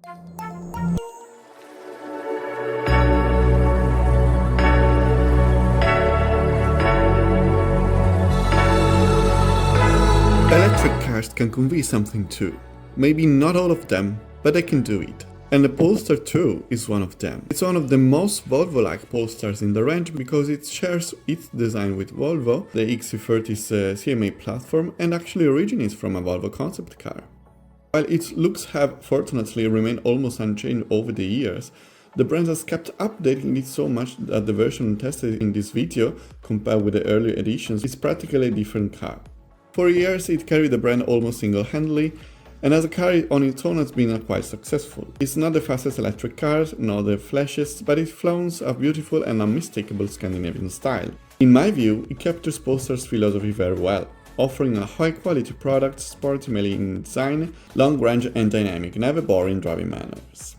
Electric cars can convey something too. Maybe not all of them, but they can do it. And the Polestar 2 is one of them. It's one of the most Volvo-like Polestars in the range because it shares its design with Volvo, the XC30's CMA platform, and actually originates from a Volvo concept car. While its looks have fortunately remained almost unchanged over the years, the brand has kept updating it so much that the version tested in this video, compared with the earlier editions, is practically a different car. For years it carried the brand almost single-handedly, and as a car on its own has been quite successful. It's not the fastest electric car, nor the flashiest, but it flaunts a beautiful and unmistakable Scandinavian style. In my view, it captures Polestar's philosophy very well, offering a high-quality product, sporty in design, long range and dynamic, never boring driving manners.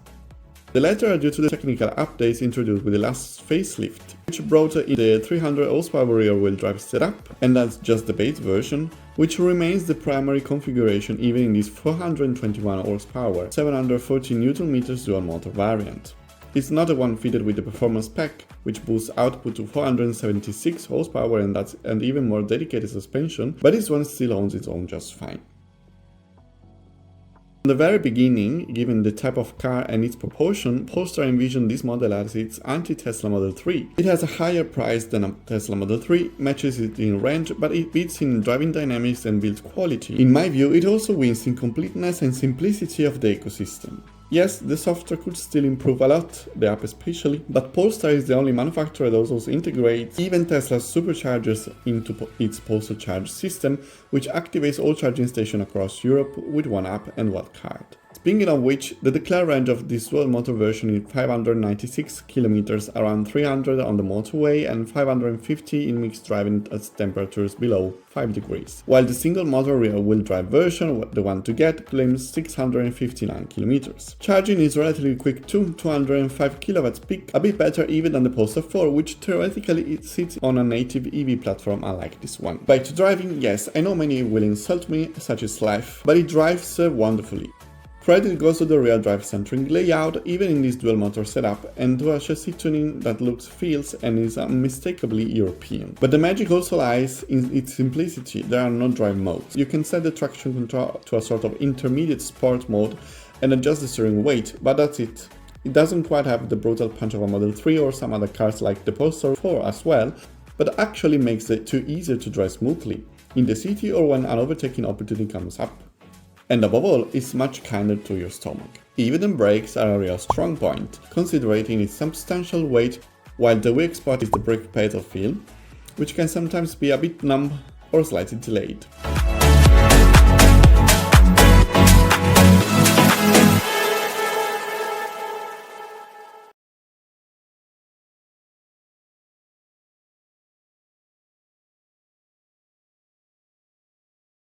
The latter are due to the technical updates introduced with the last facelift, which brought in the 300 horsepower rear-wheel drive setup, and that's just the base version, which remains the primary configuration even in this 421 horsepower, 740 Nm dual motor variant. It's not the one fitted with the performance pack, which boosts output to 476 horsepower and even more dedicated suspension, but this one still owns its own just fine. From the very beginning, given the type of car and its proportion, Polestar envisioned this model as its anti-Tesla Model 3. It has a higher price than a Tesla Model 3, matches it in range, but it beats in driving dynamics and build quality. In my view, it also wins in completeness and simplicity of the ecosystem. Yes, the software could still improve a lot, the app especially, but Polestar is the only manufacturer that also integrates even Tesla's superchargers into its Polestar Charge system, which activates all charging stations across Europe with one app and one card. Speaking of which, the declared range of this dual motor version is 596 km, around 300 on the motorway and 550 in mixed driving at temperatures below 5 degrees, while the single motor rear-wheel drive version, the one to get, claims 659 km. Charging is relatively quick too, 205 kW peak, a bit better even than the Polestar 4, which theoretically sits on a native EV platform unlike this one. Back to driving, yes, I know many will insult me, such as life, but it drives wonderfully. Credit goes to the rear drive centering layout, even in this dual motor setup, and to a chassis tuning that looks, feels, and is unmistakably European. But the magic also lies in its simplicity. There are no drive modes. You can set the traction control to a sort of intermediate sport mode and adjust the steering weight, but that's it. It doesn't quite have the brutal punch of a Model 3 or some other cars like the Polestar 4 as well, but actually makes it too easier to drive smoothly, in the city or when an overtaking opportunity comes up. And above all, it's much kinder to your stomach. Even the brakes are a real strong point, considering its substantial weight, while the weak spot is the brake pedal feel, which can sometimes be a bit numb or slightly delayed.